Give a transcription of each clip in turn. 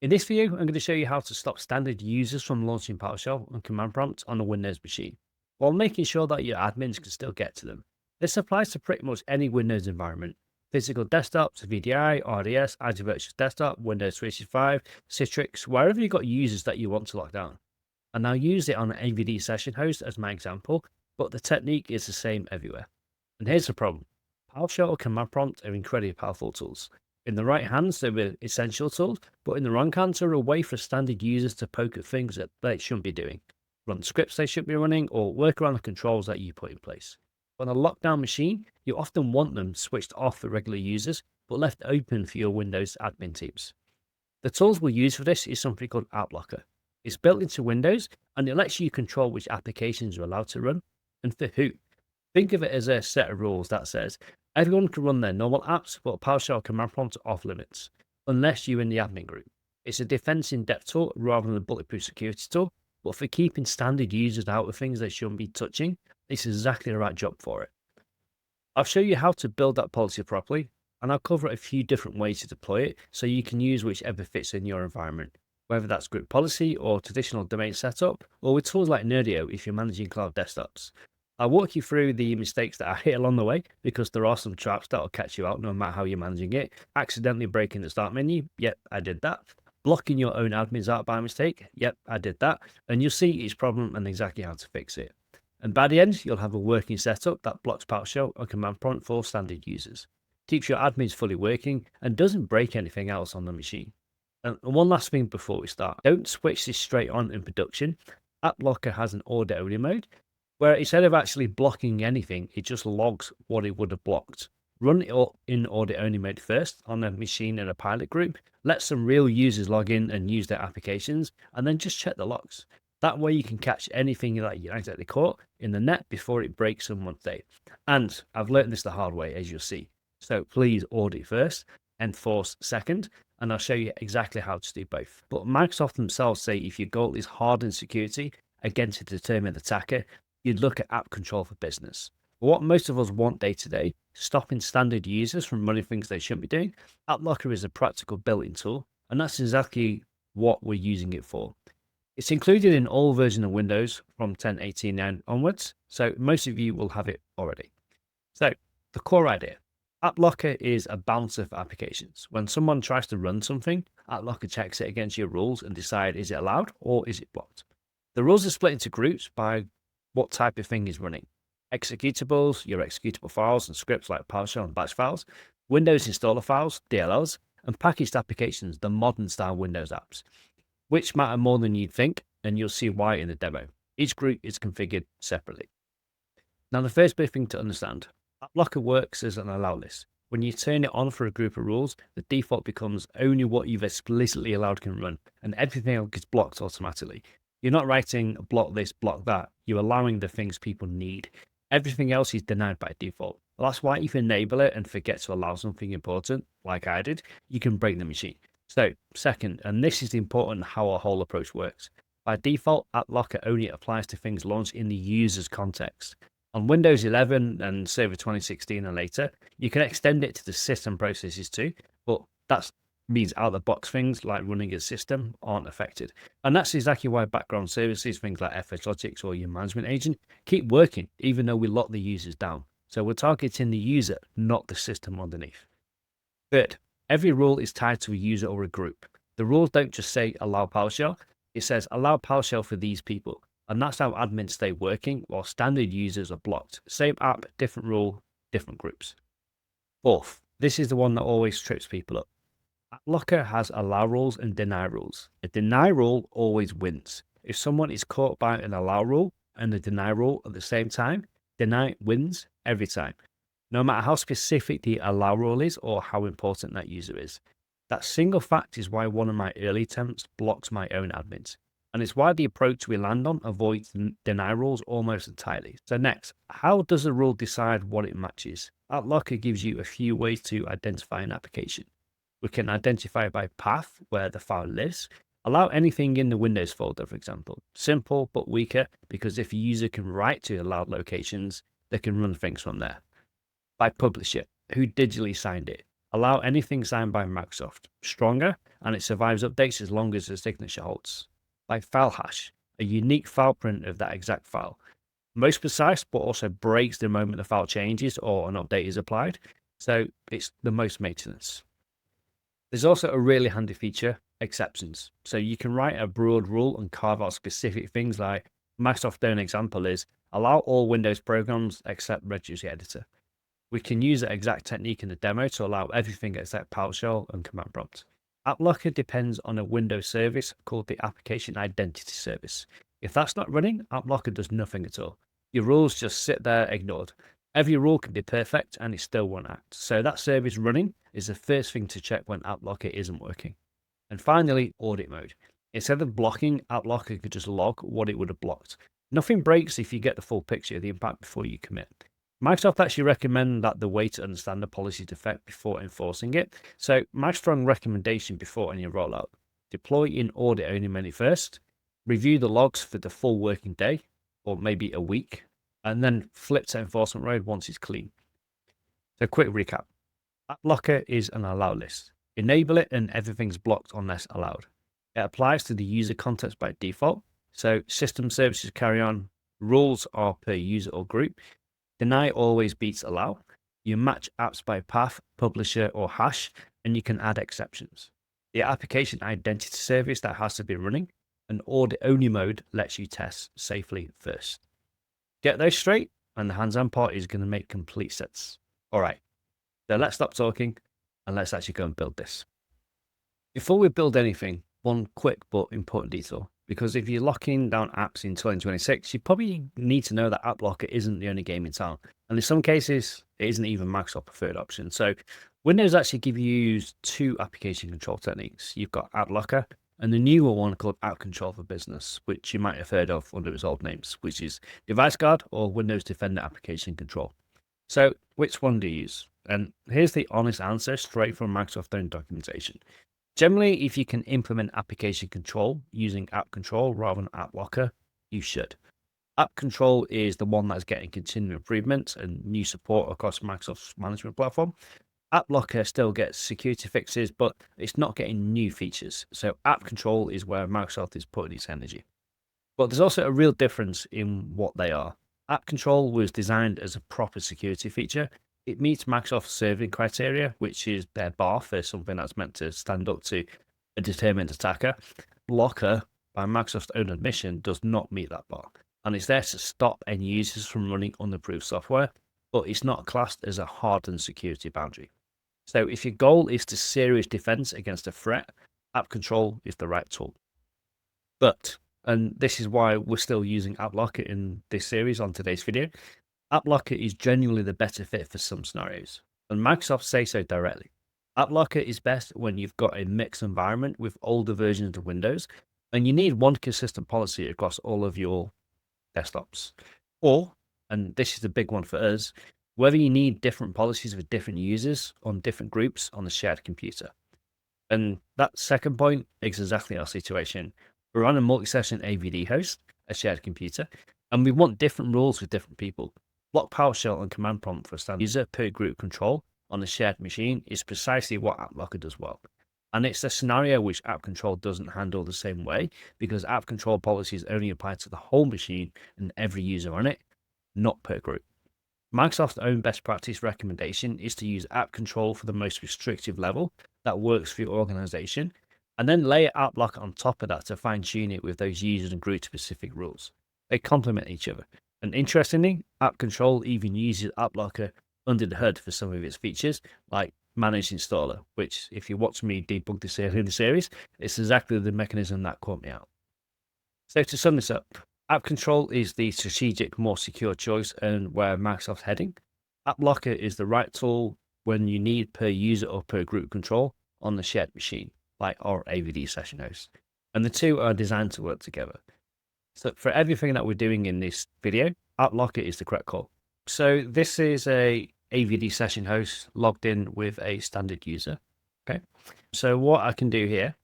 In this video, I'm going to show you how to stop standard users from launching PowerShell and command prompts on a Windows machine, while making sure that your admins can still get to them. This applies to pretty much any Windows environment. Physical desktops, VDI, RDS, Azure Virtual Desktop, Windows 365, Citrix, wherever you've got users that you want to lock down. And I'll use it on an AVD session host as my example, but the technique is the same everywhere. And here's the problem. PowerShell or command prompt are incredibly powerful tools. In the right hands, they're essential tools, but in the wrong hands, they're a way for standard users to poke at things that they shouldn't be doing, run scripts they should be running, or work around the controls that you put in place. On a lockdown machine, you often want them switched off for regular users, but left open for your Windows admin teams. The tools we'll use for this is something called AppLocker. It's built into Windows, and it lets you control which applications are allowed to run, and for who. Think of it as a set of rules that says everyone can run their normal apps, but PowerShell command prompt are off limits, unless you're in the admin group. It's a defense in depth tool rather than a bulletproof security tool, but for keeping standard users out of things they shouldn't be touching, it's exactly the right job for it. I'll show you how to build that policy properly, and I'll cover a few different ways to deploy it so you can use whichever fits in your environment, whether that's group policy or traditional domain setup, or with tools like Nerdio if you're managing cloud desktops. I'll walk you through the mistakes that I hit along the way because there are some traps that will catch you out no matter how you're managing it. Accidentally breaking the start menu, yep, I did that. Blocking your own admins out by mistake, yep, I did that. And you'll see each problem and exactly how to fix it. And by the end, you'll have a working setup that blocks PowerShell or command prompt for standard users, keeps your admins fully working, and doesn't break anything else on the machine. And one last thing before we start, don't switch this straight on in production. AppLocker has an audit only mode, where instead of actually blocking anything, it just logs what it would have blocked. Run it in audit only mode first on a machine in a pilot group, let some real users log in and use their applications, and then just check the logs. That way you can catch anything that you accidentally caught in the net before it breaks someone's day. And I've learned this the hard way, as you'll see. So please audit first, enforce second, and I'll show you exactly how to do both. But Microsoft themselves say if your goal is hardened security against a determined attacker, you'd look at app control for business. But what most of us want day to day, stopping standard users from running things they shouldn't be doing, AppLocker is a practical built-in tool, and that's exactly what we're using it for. It's included in all versions of Windows from 10.18 onwards, so most of you will have it already. So the core idea, AppLocker is a bouncer for applications. When someone tries to run something, AppLocker checks it against your rules and decides is it allowed or is it blocked. The rules are split into groups by what type of thing is running. Executables, your executable files and scripts like PowerShell and batch files, Windows installer files, DLLs, and packaged applications, the modern style Windows apps, which matter more than you'd think, and you'll see why in the demo. Each group is configured separately. Now, the first big thing to understand, AppLocker works as an allow list. When you turn it on for a group of rules, the default becomes only what you've explicitly allowed can run, and everything else gets blocked automatically. You're not writing block this, block that. You're allowing the things people need. Everything else is denied by default. Well, that's why if you enable it and forget to allow something important, like I did, you can break the machine. So, second, and this is important how our whole approach works. By default, AppLocker only applies to things launched in the user's context. On Windows 11 and Server 2016 and later, you can extend it to the system processes too, but that's means out-of-the-box things like running a system aren't affected. And that's exactly why background services, things like FSLogix or your management agent, keep working, even though we lock the users down. So we're targeting the user, not the system underneath. Third, every rule is tied to a user or a group. The rules don't just say allow PowerShell, it says allow PowerShell for these people. And that's how admins stay working while standard users are blocked. Same app, different rule, different groups. Fourth, this is the one that always trips people up. AppLocker has allow rules and deny rules. A deny rule always wins. If someone is caught by an allow rule and a deny rule at the same time, deny wins every time, no matter how specific the allow rule is or how important that user is. That single fact is why one of my early attempts blocks my own admins. And it's why the approach we land on avoids deny rules almost entirely. So next, how does a rule decide what it matches? AppLocker gives you a few ways to identify an application. We can identify by path where the file lives. Allow anything in the Windows folder, for example. Simple but weaker because if a user can write to allowed locations, they can run things from there. By publisher, who digitally signed it. Allow anything signed by Microsoft. Stronger, and it survives updates as long as the signature holds. Like file hash, a unique file print of that exact file. Most precise, but also breaks the moment the file changes or an update is applied. So it's the most maintenance. There's also a really handy feature, exceptions. So you can write a broad rule and carve out specific things like Microsoft's own example is allow all Windows programs except Registry Editor. We can use that exact technique in the demo to allow everything except PowerShell and command prompt. AppLocker depends on a Windows service called the Application Identity Service. If that's not running, AppLocker does nothing at all. Your rules just sit there ignored. Every rule can be perfect and it still won't act. So that service running is the first thing to check when AppLocker isn't working. And finally, audit mode. Instead of blocking, AppLocker could just log what it would have blocked. Nothing breaks if you get the full picture of the impact before you commit. Microsoft actually recommend that the way to understand the policy defect before enforcing it. So my strong recommendation before any rollout, deploy in audit only menu first, review the logs for the full working day or maybe a week, and then flip to enforcement mode once it's clean. So quick recap. AppLocker is an allow list. Enable it and everything's blocked unless allowed. It applies to the user context by default. So system services carry on. Rules are per user or group. Deny always beats allow. You match apps by path, publisher, or hash, and you can add exceptions. The application identity service that has to be running, and audit only mode lets you test safely first. Get those straight, and the hands-on part is going to make complete sense. All right, so let's stop talking and let's actually go and build this. Before we build anything, one quick but important detail. Because if you're locking down apps in 2026, you probably need to know that AppLocker isn't the only game in town. And in some cases, it isn't even Microsoft preferred option. So Windows actually give you two application control techniques. You've got AppLocker and the newer one called App Control for Business, which you might have heard of under its old names, which is Device Guard or Windows Defender Application Control. So which one do you use? And here's the honest answer straight from Microsoft's own documentation. Generally, if you can implement application control using App Control rather than AppLocker, you should. App Control is the one that's getting continual improvements and new support across Microsoft's management platform. AppLocker still gets security fixes, but it's not getting new features. So App Control is where Microsoft is putting its energy. But there's also a real difference in what they are. App Control was designed as a proper security feature. It meets Microsoft's serving criteria, which is their bar for something that's meant to stand up to a determined attacker. Locker, by Microsoft's own admission, does not meet that bar. And it's there to stop end users from running unapproved software, but it's not classed as a hardened security boundary. So if your goal is to serious defense against a threat, App Control is the right tool. But, and this is why we're still using AppLocker in this series on today's video, AppLocker is genuinely the better fit for some scenarios, and Microsoft say so directly. AppLocker is best when you've got a mixed environment with older versions of Windows, and you need one consistent policy across all of your desktops. Or, and this is the big one for us, whether you need different policies for different users on different groups on the shared computer. And that second point is exactly our situation. We're on a multi-session AVD host, a shared computer, and we want different rules for different people. Block PowerShell and command prompt for standard user per group control on a shared machine is precisely what AppLocker does well. And it's a scenario which App Control doesn't handle the same way because App Control policies only apply to the whole machine and every user on it, not per group. Microsoft's own best practice recommendation is to use App Control for the most restrictive level that works for your organization, and then layer AppLocker on top of that to fine-tune it with those user and group specific rules. They complement each other. And interestingly, App Control even uses AppLocker under the hood for some of its features, like Managed Installer, which, if you watch me debug this earlier in the series, it's exactly the mechanism that caught me out. So to sum this up, App Control is the strategic, more secure choice and where Microsoft's heading. AppLocker is the right tool when you need per user or per group control on the shared machine, like our AVD session host. And the two are designed to work together. So for everything that we're doing in this video, AppLocker is the correct call. So this is a AVD session host logged in with a standard user. Okay. So what I can do here,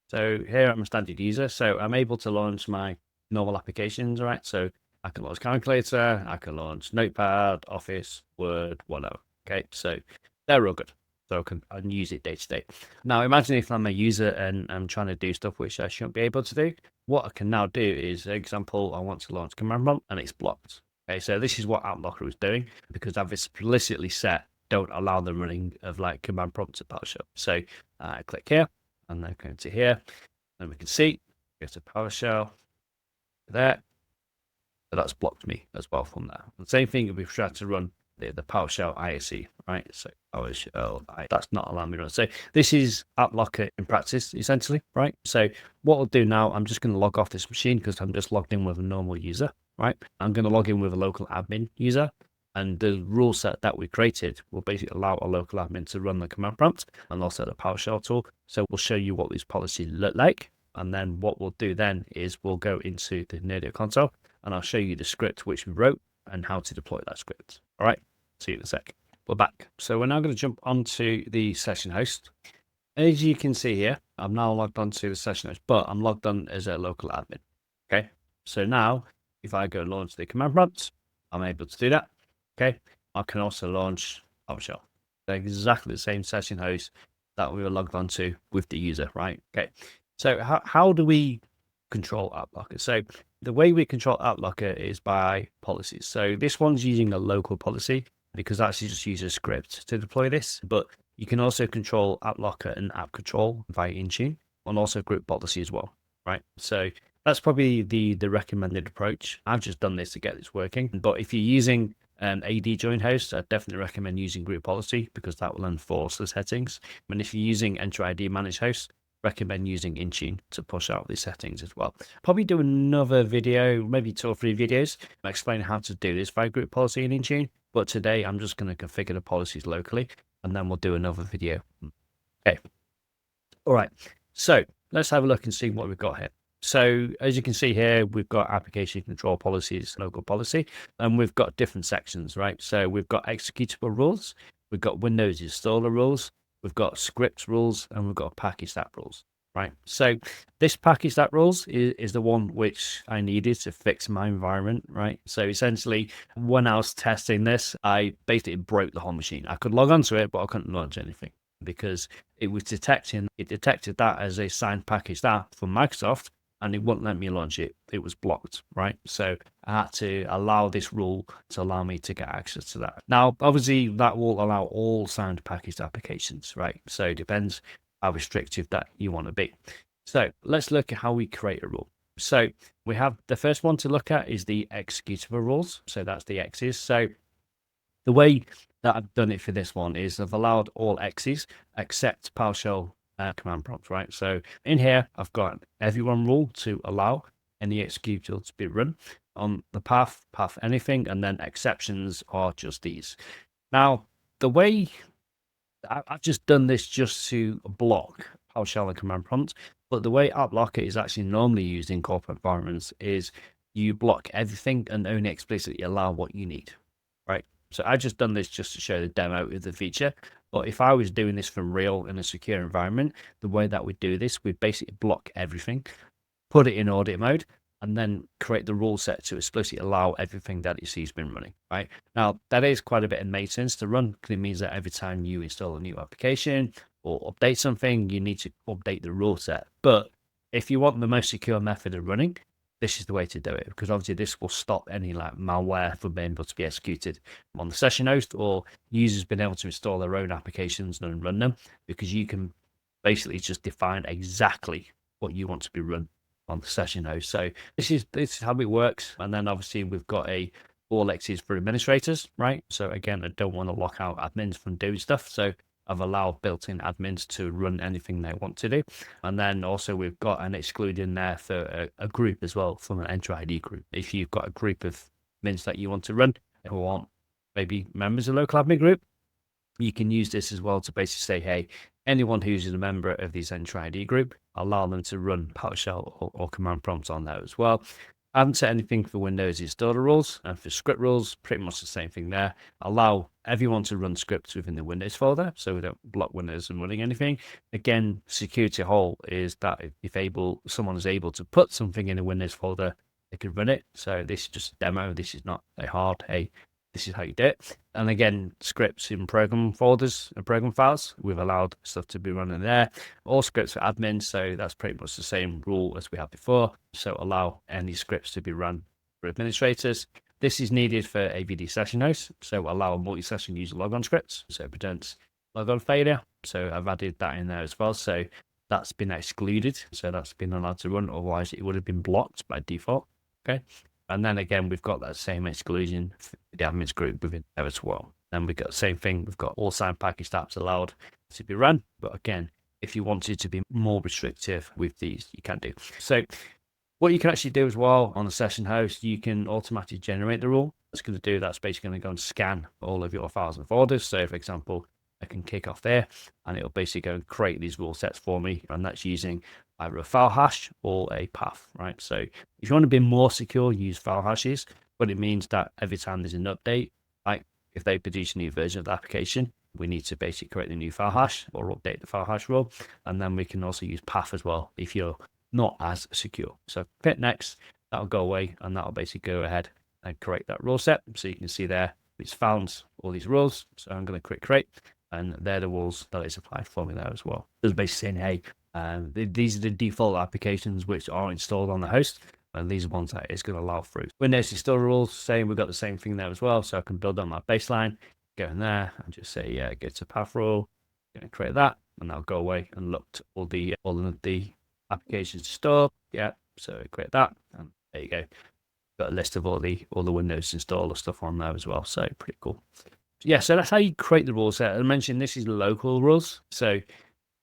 so here I'm a standard user, so I'm able to launch my normal applications, right? So I can launch Calculator, I can launch Notepad, Office, Word, whatever. Okay. So they're all good. so I can use it day to day. Now, imagine if I'm a user and I'm trying to do stuff which I shouldn't be able to do. What I can now do is, for example, I want to launch command prompt and it's blocked. Okay, so this is what AppLocker is doing because I've explicitly set don't allow the running of like command prompts at PowerShell. So I click here and then go to here, and we can see go to PowerShell there. So that's blocked me as well from there. The same thing if we try to run the PowerShell ISE, right? So PowerShell, that's not allowing me to run. So this is AppLocker in practice, essentially, right? So what I'll do now, I'm just going to log off this machine because I'm just logged in with a normal user, right? I'm going to log in with a local admin user. And the rule set that we created will basically allow a local admin to run the command prompt and also the PowerShell tool. So we'll show you what these policies look like. And then what we'll do then is we'll go into the Nerdio console and I'll show you the script which we wrote and how to deploy that script. All right, see you in a sec. We're back. So we're now going to jump onto the session host. As you can see here, I'm now logged onto the session host, but I'm logged on as a local admin. Okay, so now if I go launch the command prompt, I'm able to do that. Okay, I can also launch PowerShell. They're exactly the same session host that we were logged onto with the user, right? Okay, so how do we control AppLocker? So the way we control AppLocker is by policies. So this one's using a local policy because that's just use a script to deploy this, but you can also control AppLocker and app control via Intune and also group policy as well, right? So that's probably the recommended approach. I've just done this to get this working, but if you're using AD join host, I definitely recommend using group policy because that will enforce the settings. And if you're using Enter ID manage host, recommend using Intune to push out the settings as well. Probably do another video, maybe 2 or 3 videos, explain how to do this via group policy in Intune. But today I'm just going to configure the policies locally and then we'll do another video. Okay. All right. So let's have a look and see what we've got here. So as you can see here, we've got application control policies, local policy, and we've got different sections, right? So we've got executable rules, we've got Windows installer rules, we've got script rules, and we've got package app rules, right? So this package app rules is the one which I needed to fix my environment, right? So essentially, when I was testing this, I basically broke the whole machine. I could log onto it, but I couldn't launch anything because it detected that as a signed packaged app from Microsoft, and it wouldn't let me launch it. It was blocked, right? So I had to allow this rule to allow me to get access to that. Now, obviously, that will allow all signed packaged applications, right? So it depends how restrictive that you want to be. So let's look at how we create a rule. So we have the first one to look at is the executable rules. So that's the X's. So the way that I've done it for this one is I've allowed all X's except PowerShell command prompts, right? So in here, I've got everyone rule to allow any executable to be run on the path anything, and then exceptions are just these. Now, the way I've just done this just to block PowerShell and command prompt, but the way AppLocker is actually normally used in corporate environments is you block everything and only explicitly allow what you need, right? So I just done this just to show the demo of the feature. But if I was doing this for real in a secure environment, the way that we do this, we basically block everything, put it in audit mode, and then create the rule set to explicitly allow everything that you see has been running, right? Now, that is quite a bit of maintenance to run because it means that every time you install a new application or update something, you need to update the rule set. But if you want the most secure method of running, this is the way to do it, because obviously this will stop any like malware from being able to be executed on the session host or users being able to install their own applications and run them, because you can basically just define exactly what you want to be run on the session host. So this is how it works. And then obviously we've got all X's for administrators, right? So again, I don't want to lock out admins from doing stuff. So I've allowed built-in admins to run anything they want to do. And then also we've got an exclude in there for a group as well from an Enter ID group. If you've got a group of admins that you want to run who aren't maybe members of a local admin group, you can use this as well to basically say, hey, anyone who's a member of this Enter ID group, allow them to run PowerShell or command prompts on there as well. I haven't set anything for Windows installer rules, and for script rules, pretty much the same thing there. Allow everyone to run scripts within the Windows folder, so we don't block Windows from running anything. Again, security whole is that if someone is able to put something in a Windows folder, they could run it. So this is just a demo. This is not a hard, hey, this is how you do it. And again, scripts in program folders and program files, we've allowed stuff to be running there. All scripts for admins, so that's pretty much the same rule as we had before. So allow any scripts to be run for administrators. This is needed for AVD session hosts, so allow a multi-session user logon scripts, so it prevents logon failure. So I've added that in there as well. So that's been excluded, so that's been allowed to run, otherwise it would have been blocked by default. Okay. And then again, we've got that same exclusion for the admins group within there as well. Then we've got the same thing. We've got all signed packaged apps allowed to be run. But again, if you wanted to be more restrictive with these, you can do. So what you can actually do as well on the session host, you can automatically generate the rule. It's going to do that's basically going to go and scan all of your files and folders. So for example, I can kick off there and it'll basically go and create these rule sets for me. And that's using either a file hash or a path, right? So if you want to be more secure, use file hashes, but it means that every time there's an update, like if they produce a new version of the application, we need to basically create the new file hash or update the file hash rule. And then we can also use path as well if you're not as secure. So hit next, that'll go away and that'll basically go ahead and create that rule set. So you can see there, it's found all these rules. So I'm going to click create and they're the rules that it's applied for me there as well. It's basically saying, hey, these are the default applications which are installed on the host, and these are ones that it's going to allow through. Windows install rules, same, we've got the same thing there as well. So I can build on my baseline, go in there and just say, yeah, go to path rule, going to create that, and that'll go away and look to all of the applications stored. Yeah, so create that, and there you go. Got a list of all the Windows installer stuff on there as well. So pretty cool. Yeah, so that's how you create the rule set. I mentioned this is local rules. So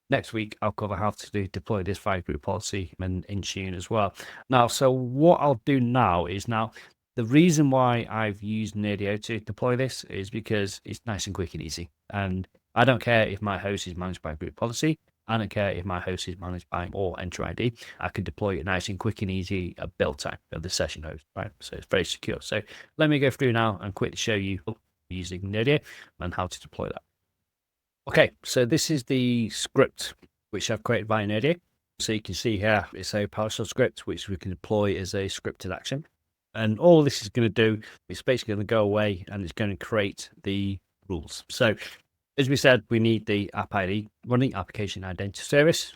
next week, I'll cover how to deploy this 5-group policy in Intune as well. Now, so what I'll do now is the reason why I've used Nerdio to deploy this is because it's nice and quick and easy. And I don't care if my host is managed by group policy. I don't care if my host is managed by or Enter ID. I can deploy it nice and quick and easy at build time of the session host, right? So it's very secure. So let me go through now and quickly show you using Nerdio and how to deploy that. Okay, so this is the script which I've created by Nerdio. So you can see here, it's a PowerShell script which we can deploy as a scripted action. And all this is going to do is basically going to go away and it's going to create the rules. So as we said, we need the app ID, running application identity service.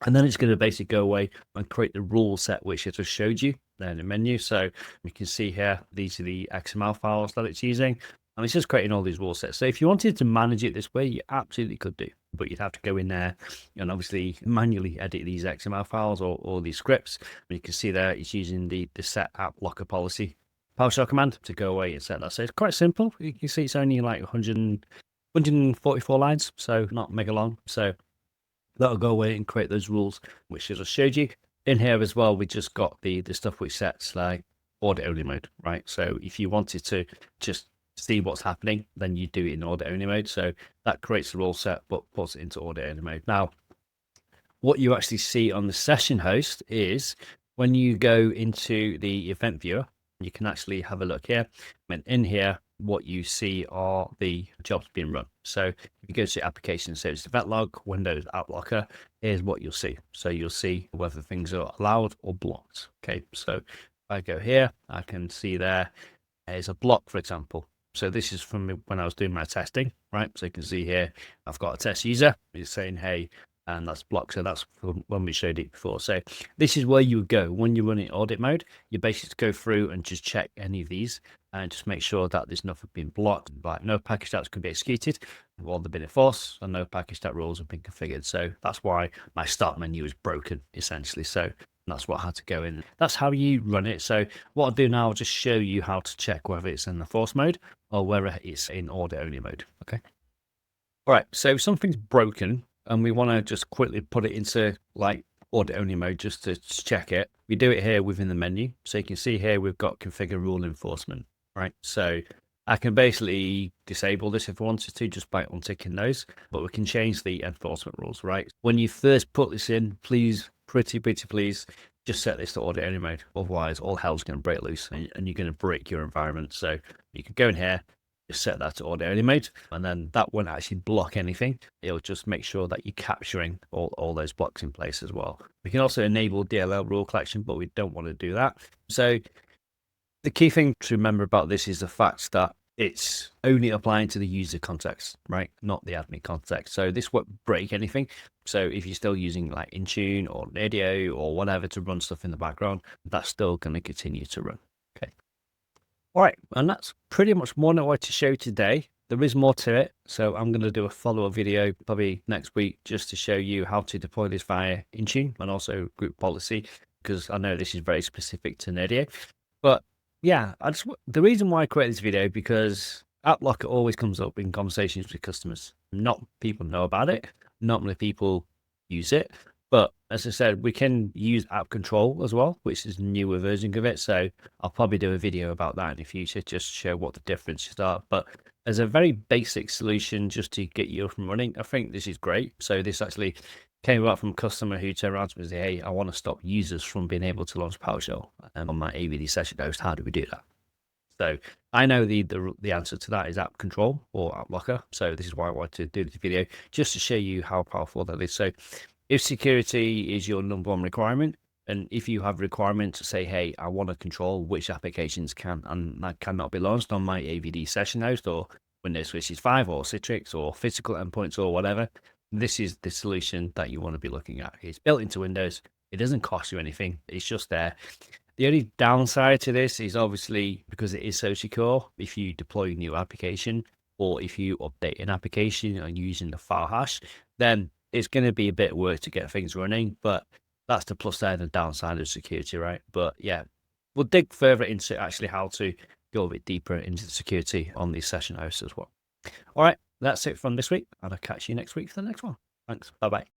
And then it's going to basically go away and create the rule set, which I just showed you there in the menu. So you can see here, these are the XML files that it's using. And it's just creating all these rule sets. So if you wanted to manage it this way, you absolutely could do. But you'd have to go in there and obviously manually edit these XML files or these scripts. And you can see there, it's using the set AppLocker policy PowerShell command to go away and set that. So it's quite simple. You can see it's only like 144 lines, so not mega long. So that'll go away and create those rules, which I just showed you. In here as well, we just got the stuff which sets like audit only mode, right? So if you wanted to just see what's happening, then you do it in audit only mode. So that creates the rule set, but puts it into audit only mode. Now, what you actually see on the session host is when you go into the event viewer, you can actually have a look here. And in here, what you see are the jobs being run. So if you go to application service event log, Windows AppLocker, here's what you'll see. So you'll see whether things are allowed or blocked. Okay, so if I go here, I can see there's a block, for example. So this is from when I was doing my testing, right? So you can see here, I've got a test user. It's saying, hey, and that's blocked. So that's when we showed it before. So this is where you would go when you run in audit mode. You basically go through and just check any of these and just make sure that there's nothing being blocked, like no package stats can be executed, or they've been enforced, and no package stat rules have been configured. So that's why my start menu is broken, essentially. So that's what I had to go in. That's how you run it. So what I'll do now, I'll just show you how to check whether it's in the force mode or whether it's in audit only mode. Okay. All right. So if something's broken and we want to just quickly put it into like audit only mode just to check it, we do it here within the menu. So you can see here we've got configure rule enforcement, right? So I can basically disable this if I wanted to just by unticking those, but we can change the enforcement rules, right? When you first put this in, please, pretty please, just set this to audit only mode. Otherwise, all hell's going to break loose and you're going to break your environment. So you can go in here, just set that to audit only mode, and then that won't actually block anything. It'll just make sure that you're capturing all those blocks in place as well. We can also enable DLL rule collection, but we don't want to do that. So the key thing to remember about this is the fact that it's only applying to the user context, right? Not the admin context. So this won't break anything. So if you're still using like Intune or Nerdio or whatever to run stuff in the background, that's still going to continue to run. Okay. All right. And that's pretty much what I wanted to show today. There is more to it. So I'm going to do a follow-up video probably next week just to show you how to deploy this via Intune and also group policy, because I know this is very specific to Nerdio. But yeah, the reason why I create this video, because AppLocker always comes up in conversations with customers. Not people know about it. Not many people use it. But as I said, we can use app control as well, which is a newer version of it. So I'll probably do a video about that in the future, just to show what the differences are. But as a very basic solution just to get you up and running, I think this is great. So this actually came up from a customer who turned around to me and said, hey, I want to stop users from being able to launch PowerShell on my AVD session host. How do we do that? So I know the answer to that is app control or AppLocker. So this is why I wanted to do this video, just to show you how powerful that is. So if security is your number one requirement, and if you have requirements to say, hey, I want to control which applications can and cannot be launched on my AVD session host or Windows Switches 5 or Citrix or physical endpoints or whatever, this is the solution that you want to be looking at. It's built into Windows. It doesn't cost you anything. It's just there. The only downside to this is obviously because it is so secure, if you deploy a new application or if you update an application and using the file hash, then it's going to be a bit of work to get things running, but that's the plus side and downside of security, right? But yeah, we'll dig further into actually how to go a bit deeper into the security on these session hosts as well. All right, that's it from this week, and I'll catch you next week for the next one. Thanks. Bye-bye.